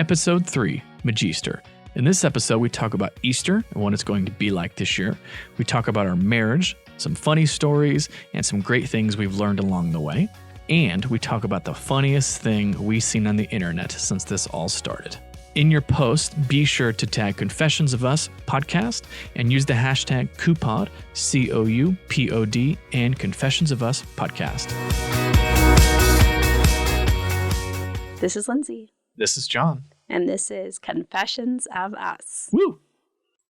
Episode 3, Magister. In this episode, we talk about Easter and what it's going to be like this year. We talk about our marriage, some funny stories, and some great things we've learned along the way. And we talk about the funniest thing we've seen on the internet since this all started. In your post, be sure to tag Confessions of Us podcast and use the hashtag COUPOD, COUPOD, and Confessions of Us podcast. This is Lindsay. This is John. And this is Confessions of Us. Woo!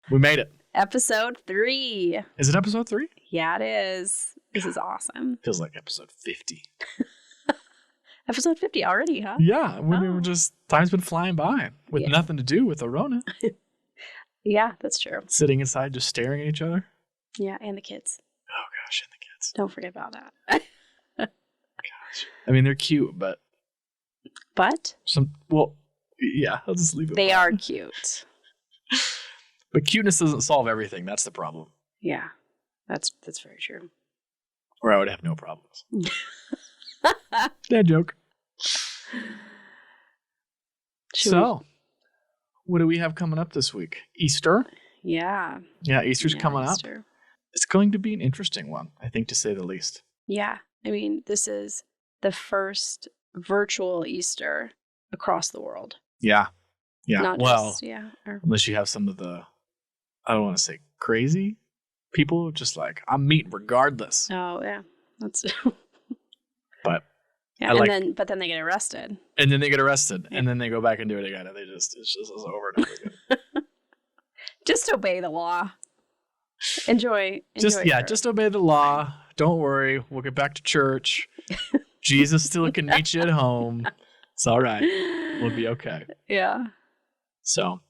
We made it. Episode 3. Is it episode 3? Yeah, it is. This is awesome. Feels like episode 50. Episode 50 already, huh? Yeah, we were just, time's been flying by with nothing to do with the Rona. Yeah, that's true. Sitting inside just staring at each other. Yeah, and the kids. Oh gosh, and the kids. Don't forget about that. Gosh. I mean, they're cute, but... But? Yeah, I'll just leave it. They are cute. But cuteness doesn't solve everything. That's the problem. Yeah, that's very true. Or I would have no problems. Dad joke. What do we have coming up this week? Easter? Yeah. Yeah, Easter's coming Easter. up. It's going to be an interesting one, I think, to say the least. Yeah. I mean, this is the first virtual Easter across the world. Yeah. Yeah. Not unless you have some of the, I don't want to say crazy people, just like, I'm meeting regardless. Oh, yeah. That's... But yeah, but then they get arrested. And then they get arrested, and then they go back and do it again, and it's just over and over again. Just obey the law. Enjoy. Just obey the law. Don't worry, we'll get back to church. Jesus still can meet you at home. It's all right. We'll be okay. Yeah. So.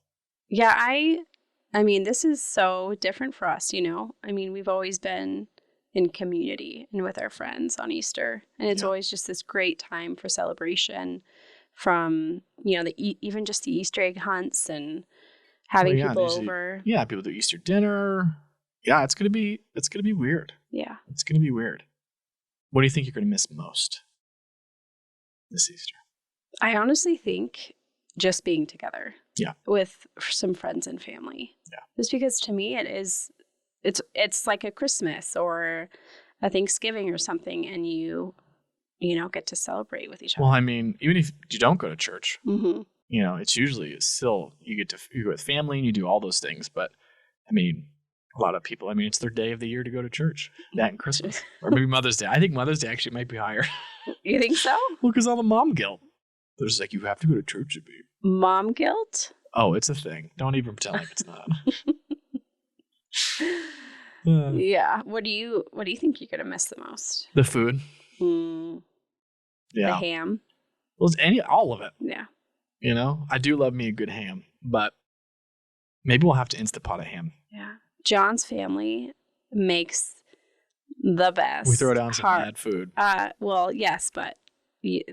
Yeah, I mean, this is so different for us, you know? I mean, we've always been in community and with our friends on Easter. And it's always just this great time for celebration from, you know, even just the Easter egg hunts and having people over. Yeah, people do Easter dinner. Yeah, it's gonna be weird. Yeah. It's gonna be weird. What do you think you're gonna miss most this Easter? I honestly think just being together. Yeah. With some friends and family. Yeah. Just because to me it's like a Christmas or a Thanksgiving or something, and you know, get to celebrate with each other. Well, I mean, even if you don't go to church, mm-hmm. you know, it's usually still you go with family and you do all those things. But I mean, a lot of people, I mean, it's their day of the year to go to church. That and Christmas, or maybe Mother's Day. I think Mother's Day actually might be higher. You think so? Well, because all the mom guilt. They're just like, you have to go to church to be. Mom guilt? Oh, it's a thing. Don't even pretend like it's not. Yeah. What do you think you're gonna miss the most? The food. Yeah. The ham. Well, all of it. Yeah. You know, I do love me a good ham, but maybe we'll have to Instapot a ham. Yeah. John's family makes the best. We throw down some bad food. Well, yes, but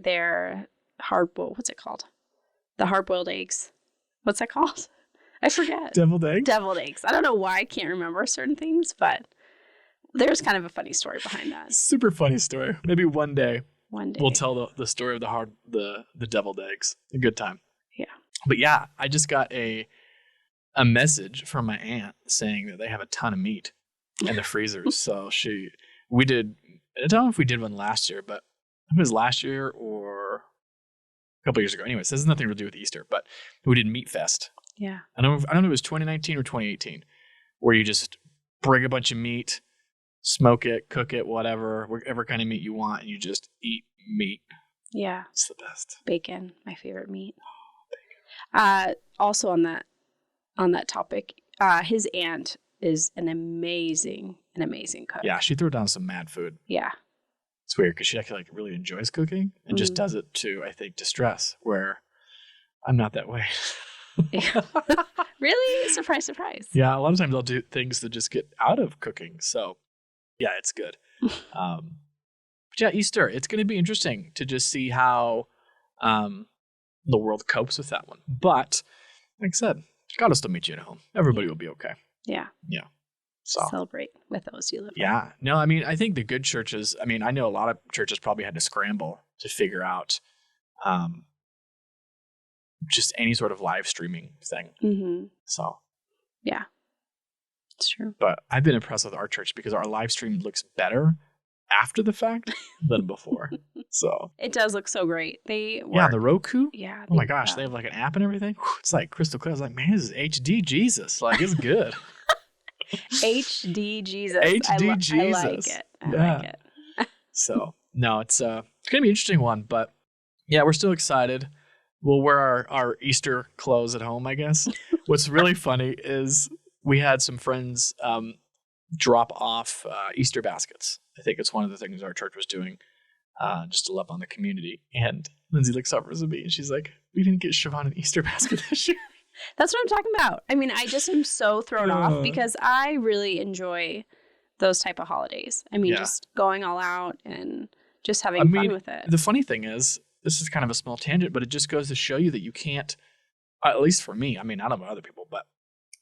they're hard-boiled. What's it called? The hard-boiled eggs. What's that called? I forget. Deviled eggs? Deviled eggs. I don't know why I can't remember certain things, but there's kind of a funny story behind that. Super funny story. Maybe one day we'll tell the story of the deviled eggs. A good time. Yeah. But yeah, I just got a message from my aunt saying that they have a ton of meat in the freezers. So I don't know if we did one last year, but it was last year or a couple years ago. Anyways, this has nothing to do with Easter, but we did Meat Fest. Yeah. I don't know if it was 2019 or 2018, where you just bring a bunch of meat, smoke it, cook it, whatever kind of meat you want, and you just eat meat. Yeah. It's the best. Bacon, my favorite meat. Oh, bacon. Also on that topic, his aunt is an amazing cook. Yeah, she threw down some mad food. Yeah. It's weird because she actually really enjoys cooking and just does it to, I think, distress, where I'm not that way. Really? Surprise, surprise. Yeah, a lot of times I'll do things to just get out of cooking. So, yeah, it's good. But yeah, Easter, it's going to be interesting to just see how the world copes with that one. But, like I said, God will still meet you at home. Everybody will be okay. Yeah. Yeah. So celebrate with those you live with. Yeah. No, I mean, I think the good churches, I mean, I know a lot of churches probably had to scramble to figure out just any sort of live streaming thing. Mm-hmm. So, Yeah, it's true. but I've been impressed with our church because our live stream looks better after the fact than before. So It does look so great. They work. yeah, the Roku. Yeah. Oh my gosh, they have like an app and everything. Whew, it's like crystal clear. I was like, man, this is HD Jesus. Like, it's good. HD Jesus. HD Jesus. I like it. I Yeah. like it. So no, it's gonna be an interesting one, but yeah, we're still excited. We'll wear our Easter clothes at home, I guess. What's really funny is we had some friends drop off Easter baskets. I think it's one of the things our church was doing just to love on the community. And Lindsay looks over at me and she's like, "We didn't get Siobhan an Easter basket this year." That's what I'm talking about. I mean, I just am so thrown off because I really enjoy those type of holidays. I mean, Yeah. just going all out and just having fun with it. The funny thing is, this is kind of a small tangent, but it just goes to show you that you can't, at least for me, I mean, I don't know about other people, but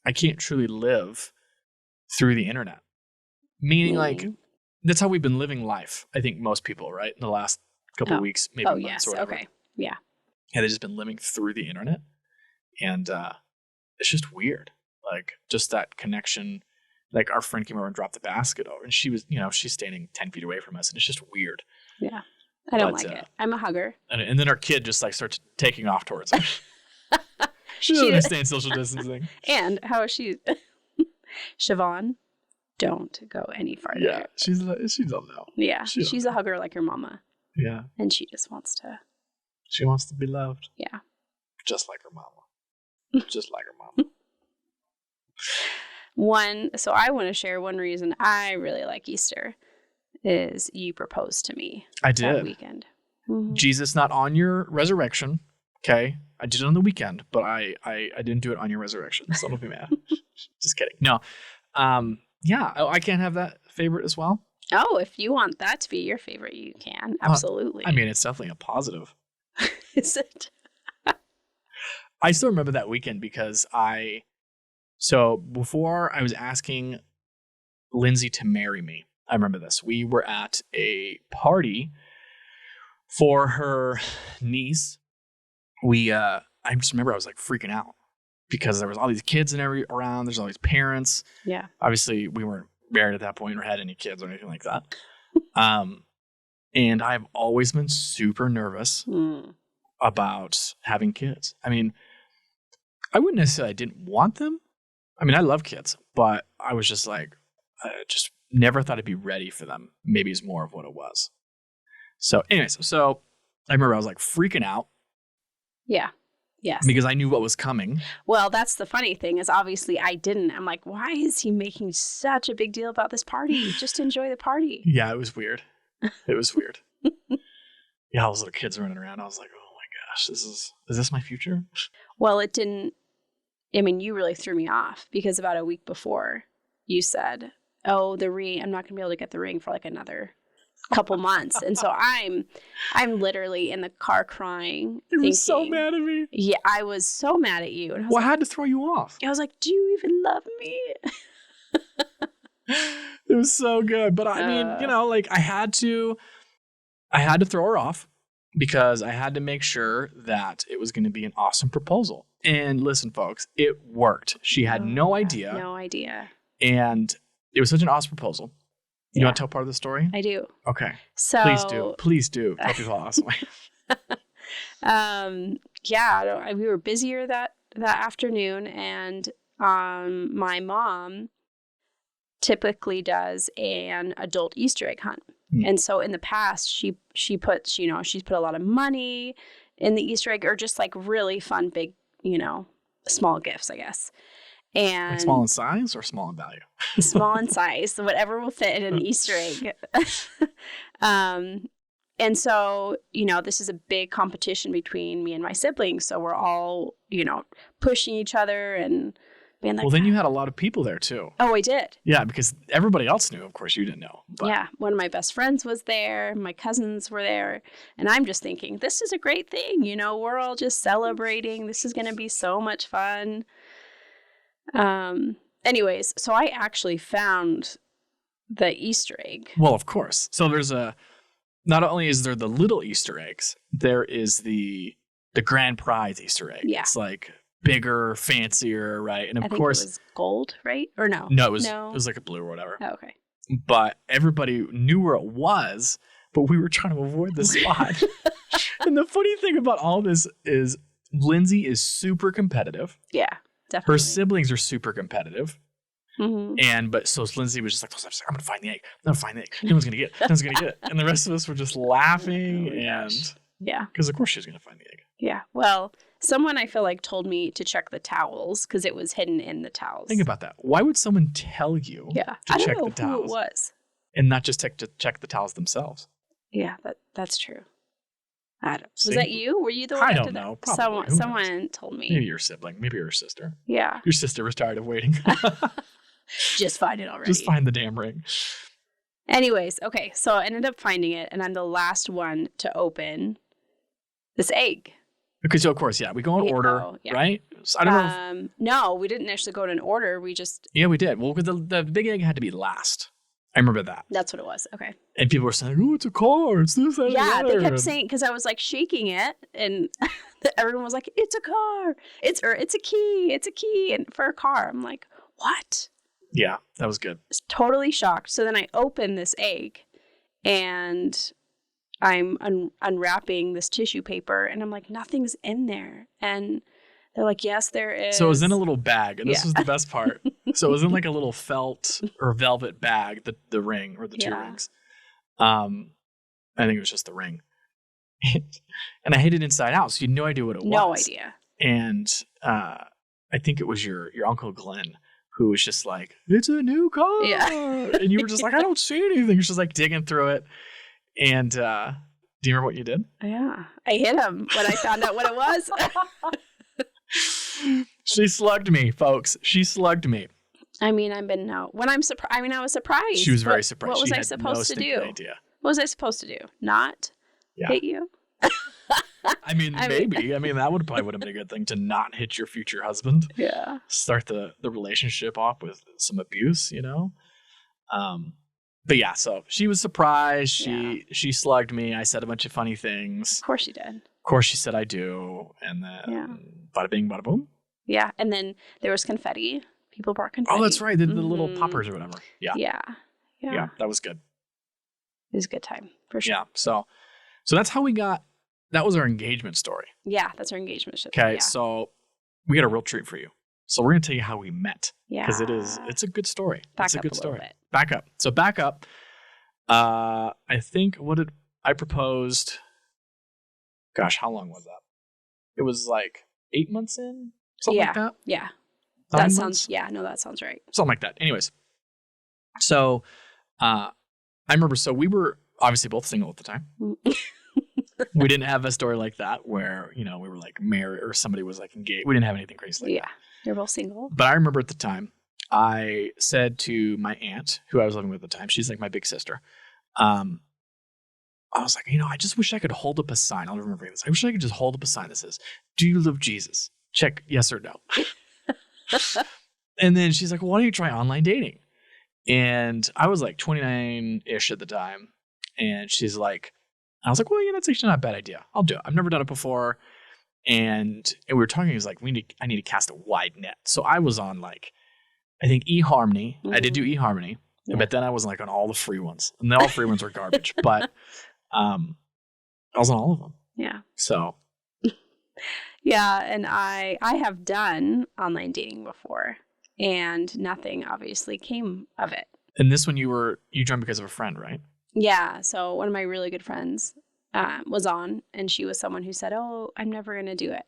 I can't truly live through the internet. Meaning, like, that's how we've been living life. I think most people, right? In the last couple of weeks, maybe months yes. or whatever. Okay. Yeah. Yeah, they've just been living through the internet. And it's just weird. Like, just that connection. Like, our friend came over and dropped the basket over, and she was, she's standing 10 feet away from us, and it's just weird. Yeah. I don't like it. I'm a hugger. And then our kid just, like, starts taking off towards her. She doesn't understand social distancing. And how is she? Siobhan, don't go any farther. Yeah, she don't know. Yeah, she's a hugger like her mama. Yeah. And she just wants to. She wants to be loved. Yeah. Just like her mama. Just like her mama. So I want to share one reason I really like Easter is you proposed to me. I did. That weekend. Mm-hmm. Jesus, not on your resurrection. Okay. I did it on the weekend, but I didn't do it on your resurrection. So don't be mad. Just kidding. No. Yeah. I can't have that favorite as well. Oh, if you want that to be your favorite, you can. Absolutely. I mean, it's definitely a positive. Is it? I still remember that weekend because so before I was asking Lindsay to marry me, I remember this. We were at a party for her niece. I just remember I was like freaking out because there was all these kids around. There's all these parents. Yeah. Obviously, we weren't married at that point or had any kids or anything like that. And I've always been super nervous about having kids. I mean, I wouldn't necessarily I didn't want them. I mean, I love kids, but I was just like, I just never thought I'd be ready for them. Maybe is more of what it was. So anyways, so I remember I was like freaking out. Yeah. Yes. Because I knew what was coming. Well, that's the funny thing is obviously I didn't. I'm like, why is he making such a big deal about this party? Just enjoy the party. Yeah, it was weird. It was weird. Yeah, all those little kids running around. I was like, oh my gosh, is this my future? Well, it didn't. I mean, you really threw me off because about a week before you said, oh, the ring, I'm not going to be able to get the ring for like another couple months. And so I'm literally in the car crying. You were so mad at me. Yeah, I was so mad at you. And I had to throw you off. I was like, do you even love me? It was so good. But I mean, like I had to throw her off because I had to make sure that it was going to be an awesome proposal. And listen, folks, it worked. She had no idea. No idea. And it was such an awesome proposal. You want to tell part of the story? I do. Okay. So Please do. Tell people how awesome. Yeah, we were busier that afternoon, and my mom typically does an adult Easter egg hunt. And so in the past, she puts, she's put a lot of money in the Easter egg, or just like really fun, big, small gifts, I guess. And like small in size or small in value? Small in size, so whatever will fit in an Easter egg. And so, this is a big competition between me and my siblings. So we're all, pushing each other and being like, well, then you had a lot of people there too. Oh, I did. Yeah, because everybody else knew. Of course, you didn't know. But. Yeah, one of my best friends was there. My cousins were there. And I'm just thinking, this is a great thing. We're all just celebrating. This is going to be so much fun. Anyways, so I actually found the Easter egg. Well, of course. So not only is there the little Easter eggs, there is the the grand prize Easter egg. Yeah. It's like bigger, fancier, right? And of I think course, it was gold, right? Or no? no, it was like a blue or whatever. Oh, okay. But everybody knew where it was, but we were trying to avoid the spot. And the funny thing about all this is Lindsay is super competitive. Yeah, definitely. Her siblings are super competitive. Mm-hmm. So Lindsay was just like, I'm gonna find the egg. I'm gonna find the egg. No one's gonna get it. No one's gonna get it. And the rest of us were just laughing yeah, because of course she was gonna find the egg. Yeah. Well, someone I feel like told me to check the towels because it was hidden in the towels. Think about that. Why would someone tell you to I don't check know the towels who it was. and not just to check the towels themselves? Yeah, that's true. I don't. See? Was that you? Were you the one? I that don't did know. That? Probably. Who Someone told me. Maybe your sibling. Maybe your sister. Yeah. Your sister was tired of waiting. Just find it already. Just find the damn ring. Anyways, okay. So I ended up finding it, and I'm the last one to open this egg. Because of course, we go in order, right? So I don't know. No, we didn't actually go in order. We just. Yeah, we did. Well, because the big egg had to be last. I remember that. That's what it was. Okay. And people were saying, "Oh, it's a car. It's this." That, yeah, the they other. kept saying because I was like shaking it, and everyone was like, "It's a car. It's a key. It's a key." And for a car, I'm like, "What?" Yeah, that was good. I was totally shocked. So then I open this egg, and I'm unwrapping this tissue paper, and I'm like, nothing's in there. And they're like, yes, there is. So it was in a little bag, and this was the best part. So it was in like a little felt or velvet bag, the ring or the two rings. I think it was just the ring. And I hid it inside out, so you had no idea what it was. No idea. And I think it was your Uncle Glenn who was just like, it's a new car. Yeah. And you were just like, I don't see anything. You're just like digging through it. And do you remember what you did? Yeah. I hit him when I found out what it was. She slugged me, folks. She slugged me. I mean, I was surprised. She was very surprised. What was she I had supposed to do? Idea. What was I supposed to do? Not hit you? I mean, maybe. I mean, that would have been a good thing to not hit your future husband. Yeah. Start the relationship off with some abuse, But yeah, so she was surprised. She slugged me. I said a bunch of funny things. Of course she did. Of course she said I do. And then bada bing, bada boom. Yeah. And then there was confetti. People brought confetti. Oh, that's right. The little poppers or whatever. Yeah. Yeah. That was good. It was a good time for sure. Yeah. So that's how that was our engagement story. Yeah, that's our engagement story. Okay. Yeah. So we got a real treat for you. So we're going to tell you how we met. Yeah. Because it's a good story. It's a good story. Bit. Back up. So back up. I think I proposed? Gosh, how long was that? It was like 8 months in? Something like that? Yeah. 9 That months? that sounds right. Something like that. Anyways. So I remember, so we were obviously both single at the time. We didn't have a story like that where, we were like married or somebody was like engaged. We didn't have anything crazy like that. You're both single. But I remember at the time, I said to my aunt, who I was living with at the time, she's like my big sister. I was like, I just wish I could hold up a sign. I'll remember this. I wish I could just hold up a sign that says, "Do you love Jesus?" Check yes or no. And then she's like, well, why don't you try online dating? And I was like 29-ish at the time. And she's like, I was like, well, that's actually not a bad idea. I'll do it. I've never done it before. And we were talking, he was like, I need to cast a wide net. So I was on like, I think eHarmony. I did do eHarmony. Yeah. But then I was like on all the free ones. And all free ones were garbage. But I was on all of them. Yeah. So. Yeah. And I have done online dating before. And nothing obviously came of it. And this one you joined because of a friend, right? Yeah. So one of my really good friends was on, and she was someone who said, oh, I'm never going to do it.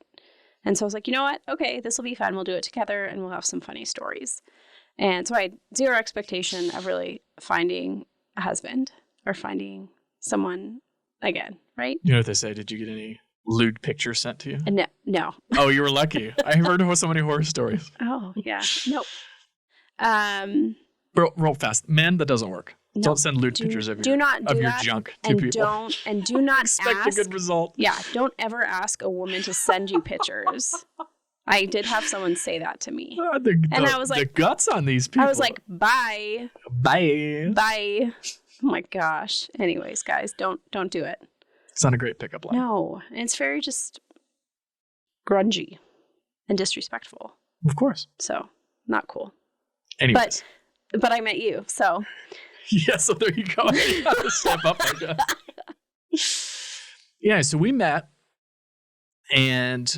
And so I was like, you know what? Okay, this will be fun. We'll do it together and we'll have some funny stories. And so I had zero expectation of really finding a husband or finding someone again, right? You know what they say? Did you get any lewd pictures sent to you? No. Oh, you were lucky. I heard so many horror stories. Oh, yeah. Nope. Roll fast. Men, that doesn't work. No, don't send lewd pictures of your junk to people. Do not expect a good result. Yeah, don't ever ask a woman to send you pictures. I did have someone say that to me. I was like, the guts on these people. I was like, bye. Oh my gosh. Anyways, guys, don't do it. It's not a great pickup line. No, it's very just grungy and disrespectful. Of course. So not cool. Anyways. But I met you, so. Yeah, so there you go. You have to step up, I guess. Yeah, so we met and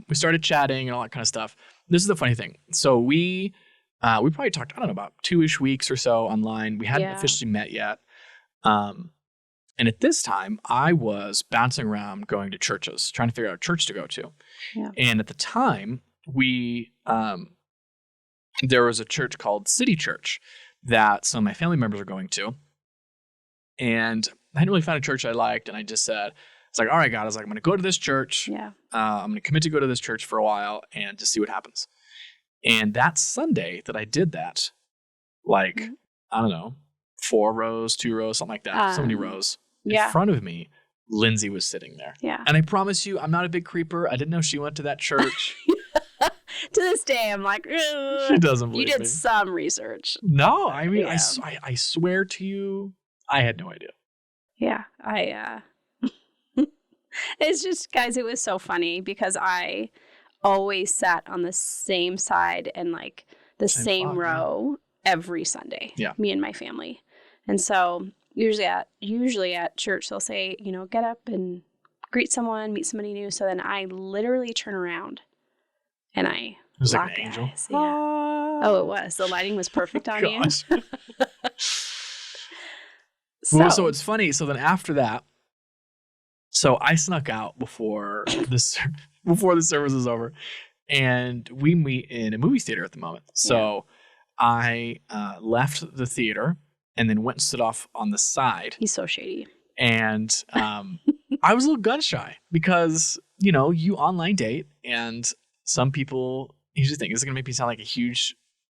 we started chatting and all that kind of stuff. This is the funny thing. So we probably talked, I don't know, about 2-ish weeks or so online. We hadn't officially met yet. And at this time, I was bouncing around going to churches, trying to figure out a church to go to. Yeah. And at the time, there was a church called City Church that some of my family members were going to. And I hadn't really found a church I liked. And I just said, it's like, all right, God, I was like, I'm going to go to this church. Yeah. I'm going to commit to go to this church for a while and just see what happens. And that Sunday that I did that, like, I don't know, 4 rows, 2 rows, something like that, so many rows. In front of me, Lindsay was sitting there. Yeah. And I promise you, I'm not a big creeper. I didn't know she went to that church. To this day, I'm like, she doesn't believe me. You did some research. No, I mean, I swear to you, I had no idea. Yeah, it's just, guys, it was so funny because I always sat on the same side and like the same row every Sunday. Yeah. Me and my family. And so usually at church, they'll say, get up and greet someone, meet somebody new. So then I literally turn around and I it was lock like an angel. eyes. Yeah. Oh, it was. The lighting was perfect on you. So it's funny. So then after that, so I snuck out before the service was over, and we meet in a movie theater at the moment. So I left the theater and then went and stood off on the side. He's so shady. And I was a little gun shy because, you online date, and some people usually think this is going to make me sound like a huge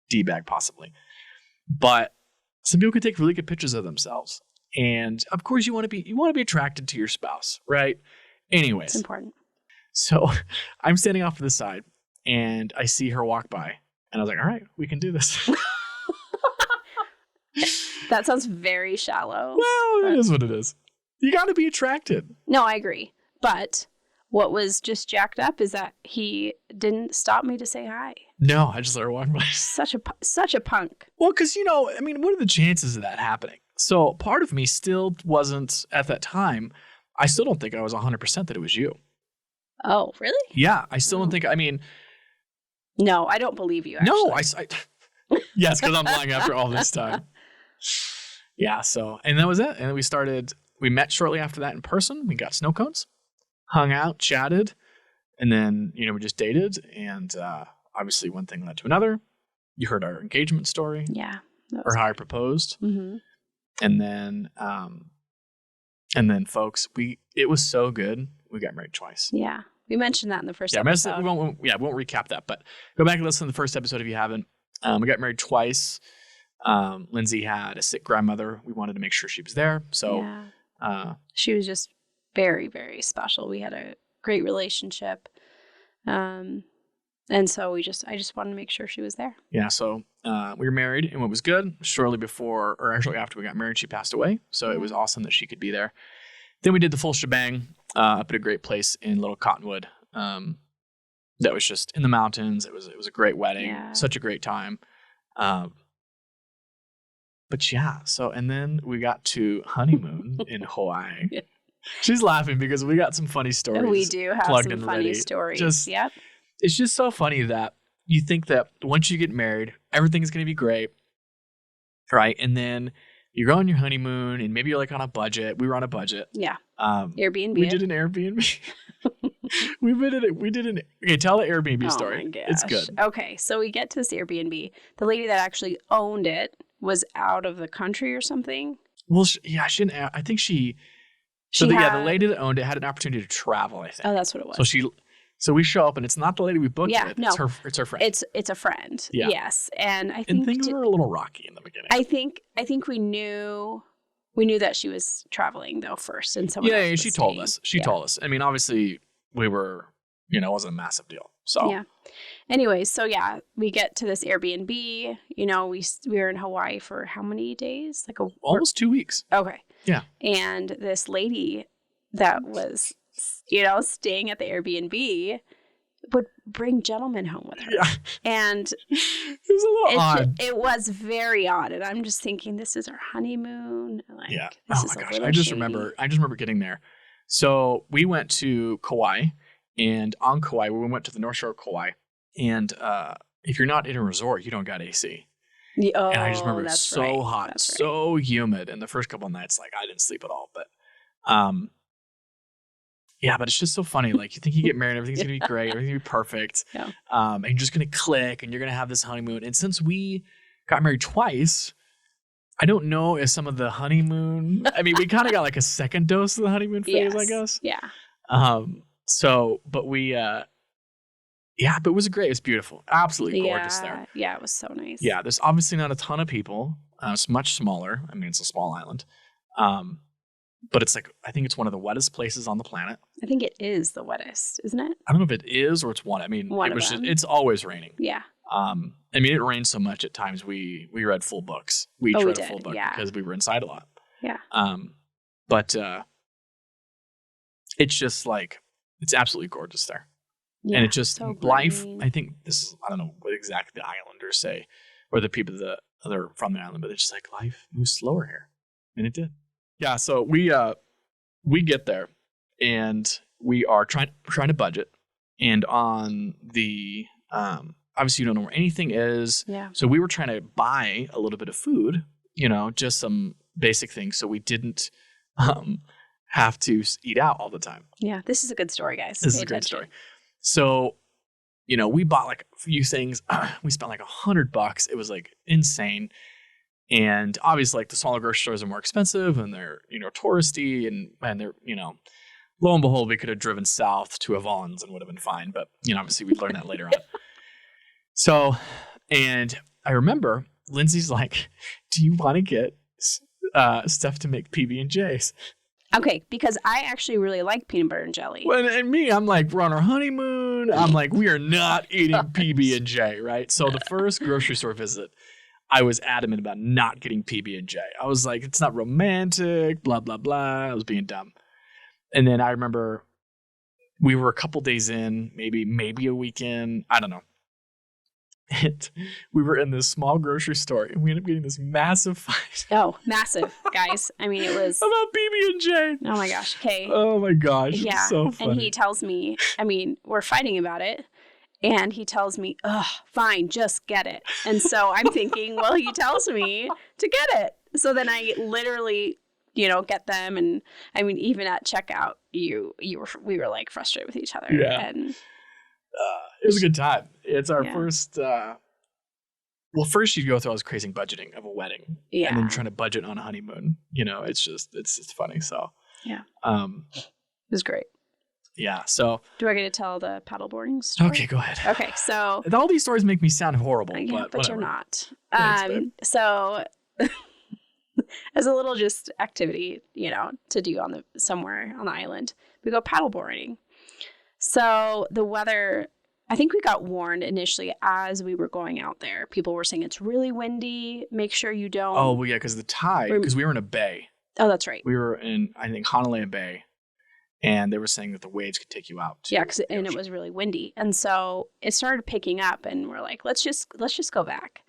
D-bag possibly. But some people can take really good pictures of themselves. And of course you want to be attracted to your spouse, right? Anyways. It's important. So I'm standing off to the side and I see her walk by and I was like, all right, we can do this. That sounds very shallow. Well, it is what it is. You got to be attracted. No, I agree. But what was just jacked up is that he didn't stop me to say hi. No, I just let her walk by. Such a punk. Well, because, what are the chances of that happening? So part of me still wasn't, at that time, I still don't think I was 100% that it was you. Oh, really? Yeah, I still don't think, No, I don't believe you, actually. No, yes, because I'm lying after all this time. Yeah, so, and that was it. And then we met shortly after that in person. We got snow cones, hung out, chatted, and then, we just dated. And obviously one thing led to another. You heard our engagement story. Yeah. Or how I proposed. Mm-hmm. And then folks, it was so good. We got married twice. Yeah. We mentioned that in the first episode. We won't recap that, but go back and listen to the first episode if you haven't. We got married twice. Lindsay had a sick grandmother. We wanted to make sure she was there. So she was just very, very special. We had a great relationship. And so I just wanted to make sure she was there. Yeah. So we were married, and what was good, shortly before, or actually after we got married, she passed away. So it was awesome that she could be there. Then we did the full shebang up at a great place in Little Cottonwood. That was just in the mountains. It was a great wedding. Yeah. Such a great time. But yeah, so, and then we got to honeymoon in Hawaii. Yeah. She's laughing because we got some funny stories. We do have some funny stories. Yep. It's just so funny that you think that once you get married, everything's going to be great, right? And then you go on your honeymoon and maybe you're like on a budget. We were on a budget. Yeah. Airbnb. We did an Airbnb. Okay, tell the Airbnb story. Oh my gosh. It's good. Okay, so we get to this Airbnb. The lady that actually owned it was out of the country or something. Well, she didn't. I think the lady that owned it had an opportunity to travel, I think. Oh, that's what it was. So we show up and it's not the lady we booked with. No. It's her friend. It's a friend. Yeah. Yes. And I think things were a little rocky in the beginning. I think we knew that she was traveling though first, and someone else was she told us. She told us. I mean, obviously we were, it wasn't a massive deal. So yeah. Anyways, so yeah, we get to this Airbnb. We were in Hawaii for how many days? Almost 2 weeks. Okay. Yeah. And this lady that was, staying at the Airbnb would bring gentlemen home with her. Yeah. And it was a little odd. It was very odd. And I'm just thinking, this is our honeymoon. Like, Yeah. This Oh is my a gosh. little I just shady. remember getting there. So we went to Kauai, and on Kauai, we went to the North Shore of Kauai. And if you're not in a resort, you don't got AC. Oh, and I just remember it was that's so right. hot, That's so humid. And the first couple of nights, like I didn't sleep at all. But yeah, but it's just so funny. Like you think you get married, everything's going to be great. Everything's going to be perfect. Yeah. And you're just going to click and you're going to have this honeymoon. And since we got married twice, I don't know if some of the honeymoon, I mean, we kind of got like a second dose of the honeymoon phase, I guess. Yeah. But we, but it was great. It was beautiful. Absolutely gorgeous there. Yeah, it was so nice. Yeah, there's obviously not a ton of people. It's much smaller. I mean, it's a small island. But it's like, I think it's one of the wettest places on the planet. I think it is the wettest, isn't it? I don't know if it is or it's one. I mean, it's always raining. Yeah. I mean, it rained so much at times we read full books. We each read a full book because we were inside a lot. Yeah. But it's just like, it's absolutely gorgeous there. Yeah, and it just, so life, green. I think this is, I don't know what exactly the islanders say, or the people that are from the island, but it's just like life moves slower here. And it did. Yeah. So we get there and we are trying to budget. And on the, obviously you don't know where anything is. Yeah. So we were trying to buy a little bit of food, just some basic things. So we didn't, have to eat out all the time. Yeah. This is a good story, guys. This is a great story. So, we bought like a few things. We spent like $100. It was like insane. And obviously like the smaller grocery stores are more expensive and they're, touristy and they're, lo and behold, we could have driven south to Avon's and would have been fine. But, obviously we'd learn that later on. So, and I remember Lindsay's like, do you want to get stuff to make PB&Js? Okay, because I actually really like peanut butter and jelly. Well, and me, I'm like, we're on our honeymoon. I'm like, we are not eating PB&J, right? So the first grocery store visit, I was adamant about not getting PB&J. I was like, it's not romantic, blah, blah, blah. I was being dumb. And then I remember we were a couple days in, maybe a weekend. I don't know. And we were in this small grocery store and we ended up getting this massive fight. Oh, massive, guys. I mean, it was about PB&J. Oh my gosh. Okay. Oh my gosh. Yeah. So funny. And he tells me, I mean, we're fighting about it. And he tells me, fine, just get it. And so I'm thinking, well, he tells me to get it. So then I literally, get them. And I mean, even at checkout, we were like frustrated with each other. Yeah. And it was a good time. It's our first, first you go through all this crazy budgeting of a wedding. Yeah. And then trying to budget on a honeymoon. It's just funny. So. Yeah. It was great. Yeah. So. Do I get to tell the paddleboarding story? Okay, go ahead. Okay, so. All these stories make me sound horrible. Yeah, but you're not. So. As a little just activity, to do somewhere on the island, we go paddleboarding. So the weather, I think we got warned initially as we were going out there. People were saying it's really windy. Make sure you don't. Oh, well, yeah, because the tide, because we were in a bay. Oh, that's right. We were in, I think, Honolulu Bay. And they were saying that the waves could take you out. Yeah, and it was really windy. And so it started picking up and we're like, let's just go back.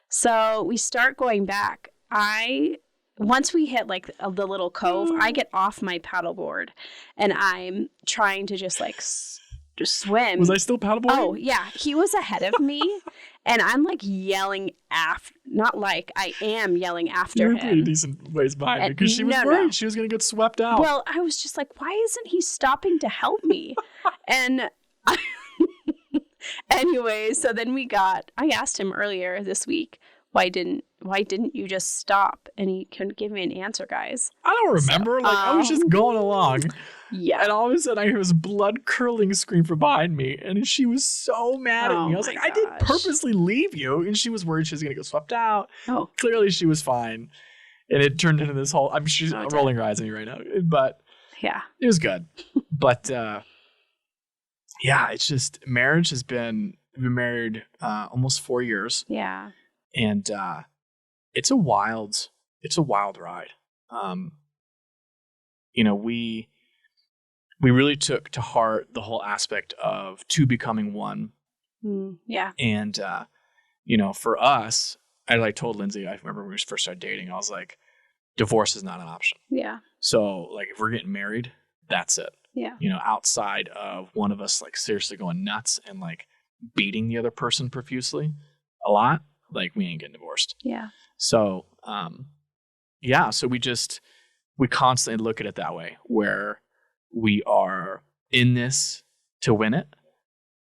So we start going back. Once we hit like the little cove, I get off my paddleboard and I'm trying to just just swim. Was I still paddleboarding? Oh, yeah. He was ahead of me and I'm like yelling I am yelling after him. You're pretty decent ways behind me because she was worried she was going to get swept out. Well, I was just like, why isn't he stopping to help me? And anyway, so then I asked him earlier this week, why didn't you just stop? And he couldn't give me an answer, guys. I don't remember. So, I was just going along. Yeah. And all of a sudden I hear this blood curdling scream from behind me. And she was so mad at me. I was like, I didn't purposely leave you. And she was worried she was going to get swept out. Oh. Clearly she was fine. And it turned into this whole, she's rolling her eyes at me right now. But yeah, it was good. But it's just, marriage has been, we've been married almost 4 years. Yeah. And it's a wild ride. we really took to heart the whole aspect of two becoming one. Yeah. And, you know, for us, I told Lindsay, I remember when we first started dating, I was like, divorce is not an option. Yeah. So like if we're getting married, that's it. Yeah. You know, outside of one of us like seriously going nuts and like beating the other person profusely a lot, like we ain't getting divorced. Yeah. So, yeah, so we constantly look at it that way, where we are in this to win it.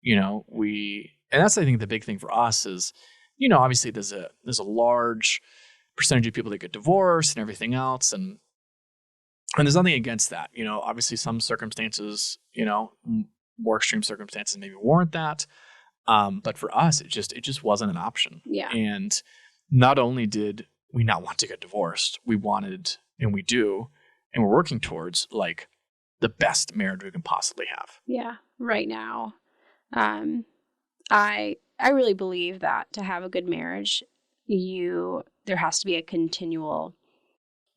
You know, and that's, I think, the big thing for us is, you know, obviously there's a large percentage of people that get divorced and everything else. And there's nothing against that. You know, obviously some circumstances, you know, more extreme circumstances maybe warrant that. But for us, it just wasn't an option. Yeah. And not only did we not want to get divorced, we wanted, and we do, and we're working towards like the best marriage we can possibly have. Yeah. Right now, I really believe that to have a good marriage, there has to be a continual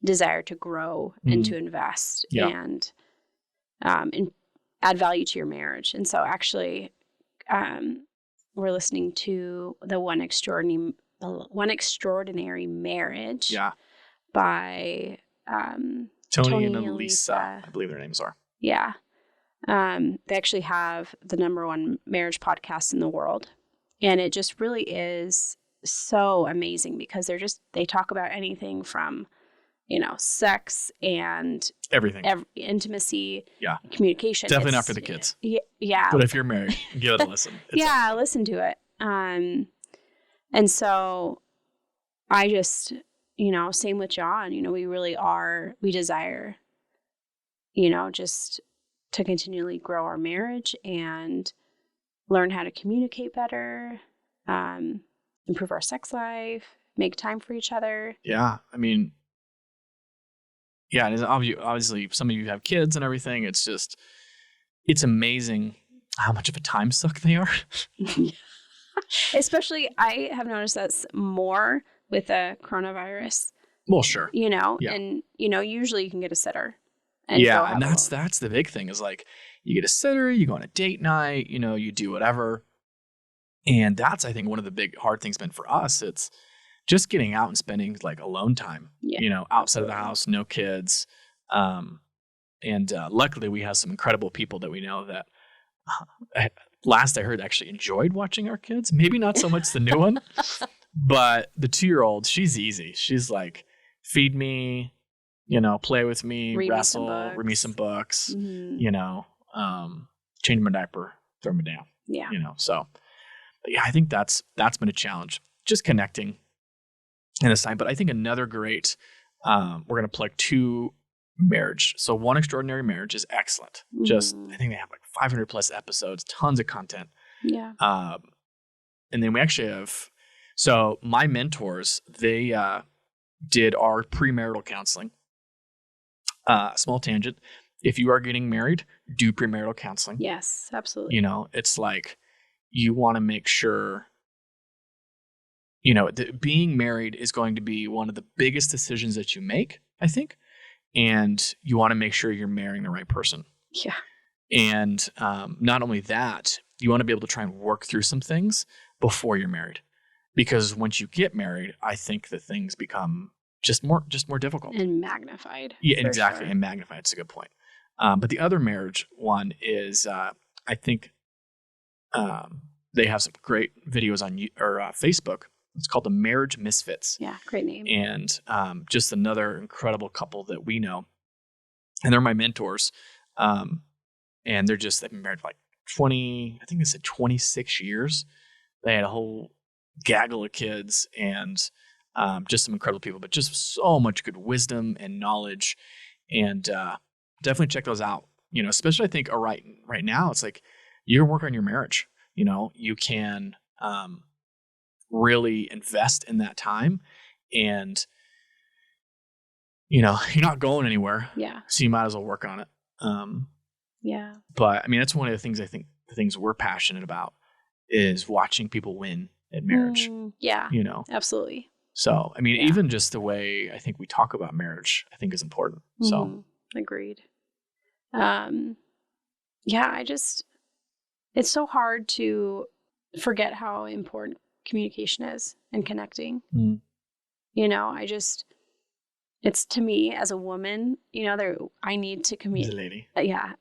desire to grow and to invest and add value to your marriage. And so actually, we're listening to the One Extraordinary Marriage by Tony and Elisa, I believe their names are. Yeah. They actually have the #1 marriage podcast in the world. And it just really is so amazing because they talk about anything from, you know, sex and everything, intimacy, communication. Definitely not for the kids. Yeah. But if you're married, give it a listen. Listen to it. And so I just, you know, same with John, you know, we desire, you know, just to continually grow our marriage and learn how to communicate better, improve our sex life, make time for each other. Yeah. I mean, and obviously some of you have kids and everything. It's amazing how much of a time suck they are. Especially, I have noticed that's more with the coronavirus. Well, sure. You know, and, you know, usually you can get a sitter. And and that's the big thing is like you get a sitter, you go on a date night, you know, you do whatever. And that's, I think, one of the big hard things been for us. It's just getting out and spending like alone time, you know, outside of the house, no kids. And luckily we have some incredible people that we know that last I heard actually enjoyed watching our kids. Maybe not so much the new one, but the 2-year-old, she's easy. She's like, feed me, you know, play with me, wrestle, read me some books, you know, change my diaper, throw me down, you know, so. But yeah, I think that's been a challenge, just connecting in this time. But I think another great, we're going to plug 2 marriage. So One Extraordinary Marriage is excellent. Just, I think they have like 500 plus episodes, tons of content. Yeah. And then we actually have, so my mentors, they did our premarital counseling. Small tangent. If you are getting married, do premarital counseling. Yes, absolutely. You know, it's like, you want to make sure, you know, that being married is going to be one of the biggest decisions that you make, I think. And you want to make sure you're marrying the right person. Yeah. And not only that, you want to be able to try and work through some things before you're married. Because once you get married, I think that things become just more difficult. And magnified. Yeah, exactly. Sure. And magnified. It's a good point. But the other marriage one is, I think, they have some great videos on Facebook. It's called the Marriage Misfits. Yeah, great name. And just another incredible couple that we know. And they're my mentors. And they've been married for like 20, I think they said 26 years. They had a whole gaggle of kids and just some incredible people, but just so much good wisdom and knowledge. And definitely check those out. You know, especially I think right now, it's like, you can work on your marriage. You know, you can really invest in that time, and you know, you're not going anywhere. Yeah. So you might as well work on it. Yeah. But I mean, that's one of the things I think the things we're passionate about is watching people win at marriage. Yeah. You know, absolutely. So I mean, even just the way I think we talk about marriage, I think is important. So agreed. yeah, it's so hard to forget how important communication is and connecting. Mm. You know, it's to me as a woman, you know, I need to The communicate. lady. Yeah.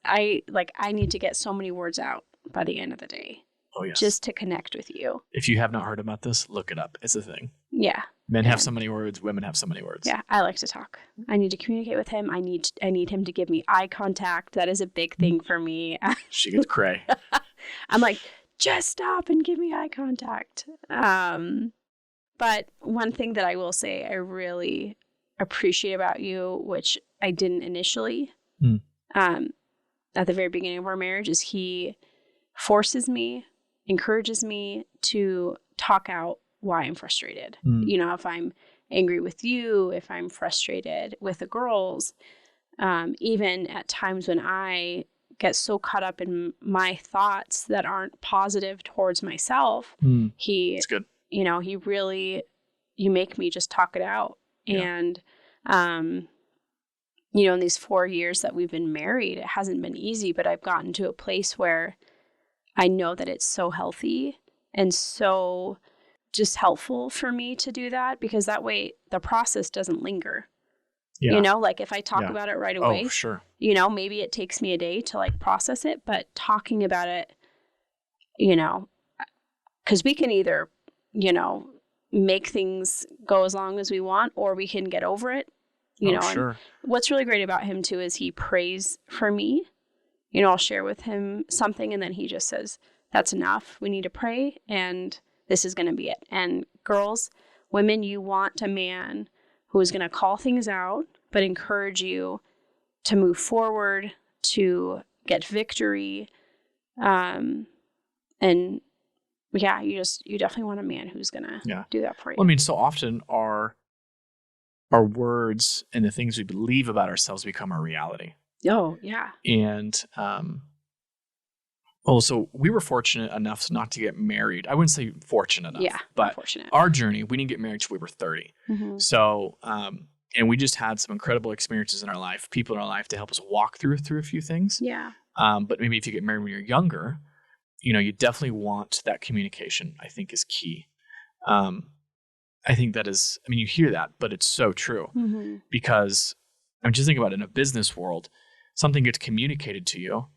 I need to get so many words out by the end of the day. Oh, yes. Just to connect with you. If you have not heard about this, look it up. It's a thing. Yeah. Men have so many words. Women have so many words. Yeah. I like to talk. I need to communicate with him. I need him to give me eye contact. That is a big thing for me. She gets cray. I'm like, just stop and give me eye contact. But one thing that I will say I really appreciate about you, which I didn't initially, at the very beginning of our marriage, is he forces me, encourages me to talk out why I'm frustrated. You know, if I'm angry with you, if I'm frustrated with the girls, even at times when I get so caught up in my thoughts that aren't positive towards myself, It's good. you know, you make me just talk it out. Yeah. And, you know, in these 4 years that we've been married, it hasn't been easy, but I've gotten to a place where I know that it's so healthy and so just helpful for me to do that, because that way the process doesn't linger. Yeah. You know, like if I talk about it right away, oh, sure. you know, maybe it takes me a day to like process it, but talking about it, you know, because we can either, you know, make things go as long as we want, or we can get over it, you know. Sure. And what's really great about him too is he prays for me. You know, I'll share with him something and then he just says, that's enough. We need to pray and this is going to be it. And girls, women, you want a man who is going to call things out, but encourage you to move forward, to get victory. And yeah, you definitely want a man who's going to do that for you. Well, I mean, so often our words and the things we believe about ourselves become our reality. Oh, yeah. And, so we were fortunate enough not to get married. I wouldn't say fortunate enough, but fortunate. Our journey, we didn't get married till we were 30. Mm-hmm. So, and we just had some incredible experiences in our life, people in our life to help us walk through a few things. Yeah. But maybe if you get married when you're younger, you know, you definitely want that communication, I think, is key. I think that is, I mean, you hear that, but it's so true. Mm-hmm. Because I'm just thinking about it in a business world, something gets communicated to you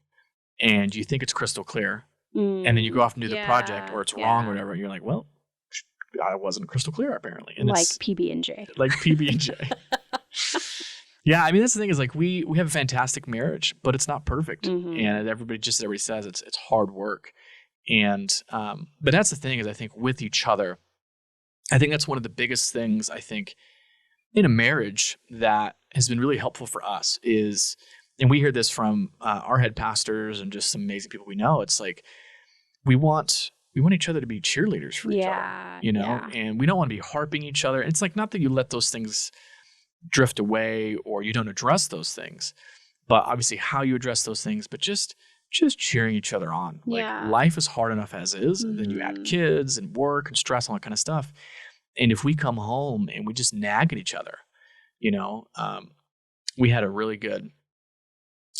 and you think it's crystal clear. And then you go off and do the project, or it's wrong or whatever. You're like, well, I wasn't crystal clear apparently. And like it's PB&J. Like PB&J. Yeah, I mean, that's the thing is like we have a fantastic marriage, but it's not perfect. And everybody says it's hard work. And but that's the thing is I think with each other, I think that's one of the biggest things I think in a marriage that has been really helpful for us is, and we hear this from our head pastors and just some amazing people we know. It's like we want each other to be cheerleaders for each other, you know, and we don't want to be harping each other. It's like not that you let those things drift away or you don't address those things, but obviously how you address those things, but just cheering each other on. Like life is hard enough as is, and then you add kids and work and stress, all that kind of stuff. And if we come home and we just nag at each other, you know, we had a really good.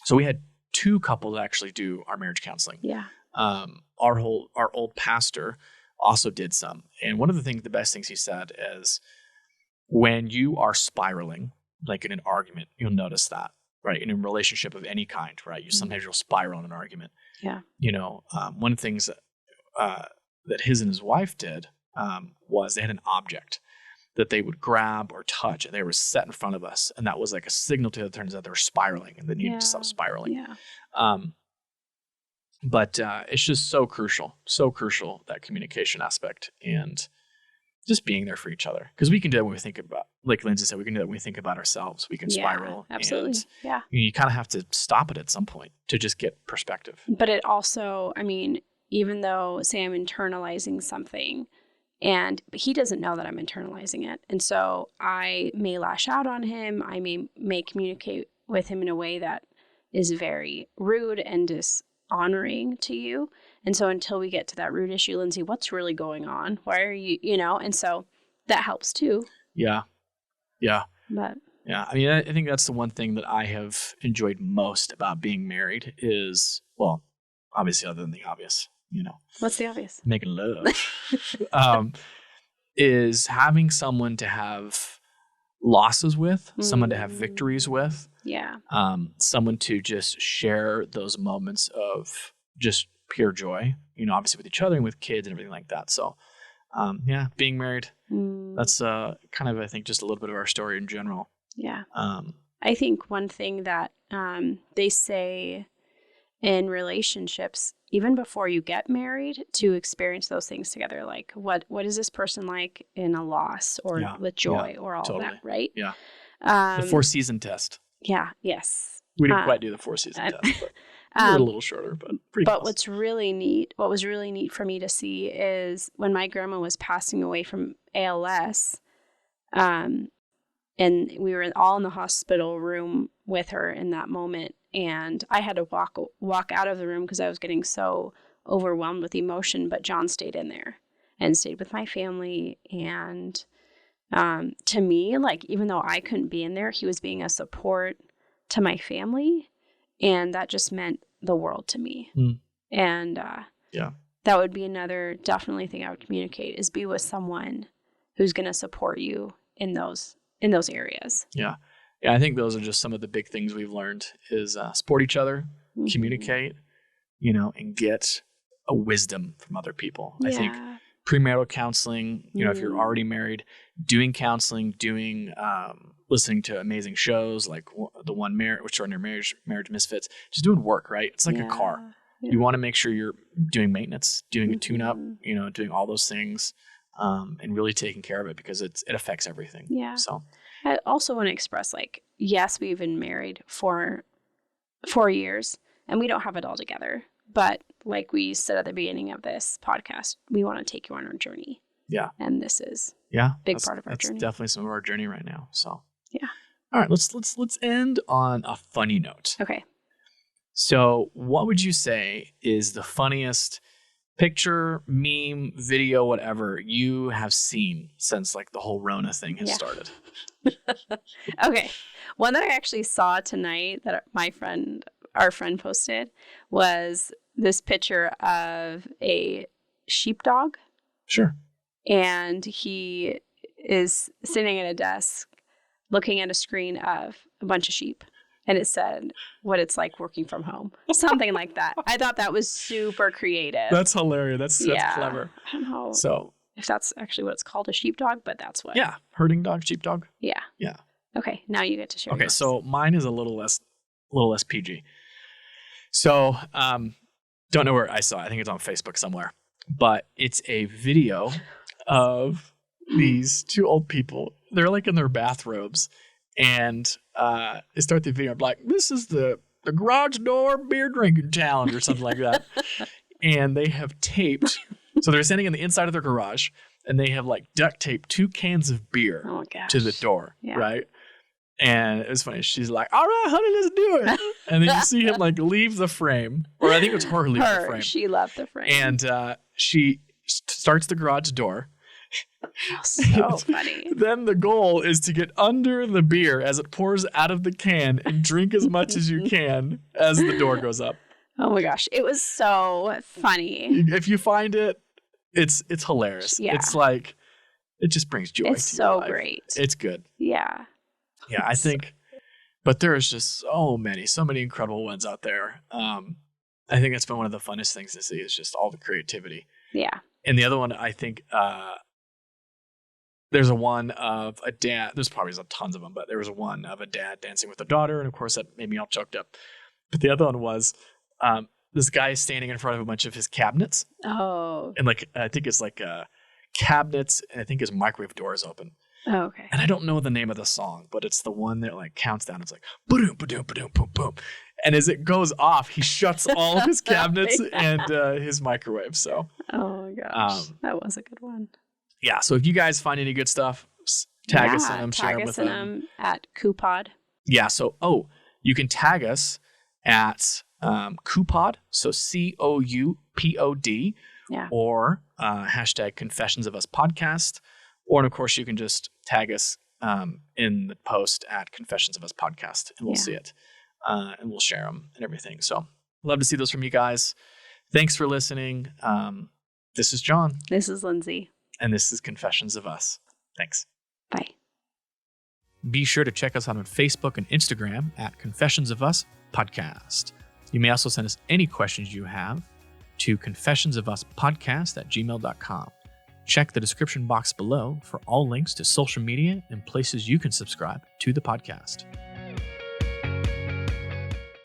So we had 2 couples actually do our marriage counseling. Yeah. Our old pastor also did some. And one of the best things he said is when you are spiraling, like in an argument, you'll notice that, right? In a relationship of any kind, right? Sometimes you'll spiral in an argument. Yeah. You know, one of the things that his and his wife did was they had an object that they would grab or touch, and they were set in front of us. And that was like a signal to the turns out they were spiraling and they needed to stop spiraling. Yeah. But it's just so crucial, that communication aspect and just being there for each other. Because we can do that when we think about, like Lindsay said, we can do that when we think about ourselves. We can spiral. Absolutely. And you kind of have to stop it at some point to just get perspective. But it also, I mean, even though, say I'm internalizing something, and he doesn't know that I'm internalizing it. And so I may lash out on him. I may communicate with him in a way that is very rude and dishonoring to you. And so until we get to that root issue, Lindsay, what's really going on? Why are you, you know? And so that helps too. Yeah. Yeah. But Yeah. I mean, I think that's the one thing that I have enjoyed most about being married is, well, obviously other than the obvious, What's the obvious? making love, is having someone to have losses with, someone to have victories with, Yeah. someone to just share those moments of just pure joy, obviously with each other and with kids and everything like that. So, being married, that's kind of, I think, just a little bit of our story in general. Yeah. I think one thing that they say in relationships, even before you get married, to experience those things together, like what is this person like in a loss or with joy or all totally. of that, right? Yeah. The 4-season test. Yeah. Yes. We didn't quite do the 4-season test, but we did a little shorter, but pretty close. What was really neat for me to see is when my grandma was passing away from ALS, and we were all in the hospital room with her in that moment. And I had to walk out of the room because I was getting so overwhelmed with emotion. But John stayed in there and stayed with my family. And to me, like, even though I couldn't be in there, he was being a support to my family. And that just meant the world to me. And that would be another definitely thing I would communicate, is be with someone who's going to support you in those areas. Yeah. Yeah, I think those are just some of the big things we've learned is support each other, communicate, and get a wisdom from other people. Yeah. I think premarital counseling, if you're already married, doing counseling, listening to amazing shows like the one Extraordinary Marriage Misfits, just doing work, right? It's like a car. Yeah. You want to make sure you're doing maintenance, doing a tune-up, doing all those things, and really taking care of it because it affects everything. Yeah. So I also want to express, like, yes, we've been married for 4 years and we don't have it all together. But like we said at the beginning of this podcast, we want to take you on our journey. Yeah. And this is a big part of our journey. That's definitely some of our journey right now. So yeah. All right, let's end on a funny note. Okay. So what would you say is the funniest picture, meme, video, whatever you have seen since like the whole Rona thing has started? Okay. One that I actually saw tonight that our friend posted was this picture of a sheepdog. Sure. And he is sitting at a desk looking at a screen of a bunch of sheep. And it said what it's like working from home. Something like that. I thought that was super creative. That's hilarious. That's clever. I don't know so if that's actually what it's called, a sheepdog, but that's what. Yeah. Herding dog, sheepdog. Yeah. Yeah. Okay. Now you get to share. Okay. Yours. So mine is a little less PG. So don't know where I saw it. I think it's on Facebook somewhere. But it's a video of these two old people. They're like in their bathrobes. And they start the video like, this is the garage door beer drinking challenge or something like that. And they have taped. So they're standing in the inside of their garage and they have like duct taped 2 cans of beer to the door. Yeah. Right. And it was funny. She's like, all right, honey, let's do it. And then you see him like leave the frame. Or I think it was her leave the frame. She left the frame. And she starts the garage door. So funny. Then the goal is to get under the beer as it pours out of the can and drink as much as you can as the door goes up. Oh my gosh. It was so funny. If you find it, it's hilarious. Yeah. It's like, it just brings joy. It's so great. It's good. Yeah. Yeah, I think, but there is just so many incredible ones out there. I think it's been one of the funnest things to see is just all the creativity. Yeah. And the other one, I think, there's a one of a dad. There's probably tons of them, but there was one of a dad dancing with a daughter. And of course, that made me all choked up. But the other one was this guy standing in front of a bunch of his cabinets. Oh. And like, I think it's like cabinets, and I think his microwave door is open. Oh, okay. And I don't know the name of the song, but it's the one that like counts down. It's like, ba-doom, ba-doom, ba-doom, boom, boom. And as it goes off, he shuts all of his cabinets and his microwave. So. Oh my gosh. That was a good one. Yeah, so if you guys find any good stuff, tag us in them, share them with them. Tag us in them at Coupod. Yeah, so, you can tag us at Coupod, so COUPOD, or hashtag Confessions of Us Podcast, or, and of course, you can just tag us in the post at Confessions of Us podcast, and we'll Yeah. see it, and we'll share them and everything. So love to see those from you guys. Thanks for listening. This is John. This is Lindsay. And this is Confessions of Us. Thanks. Bye. Be sure to check us out on Facebook and Instagram at Confessions of Us Podcast. You may also send us any questions you have to confessionsofuspodcast@gmail.com. Check the description box below for all links to social media and places you can subscribe to the podcast.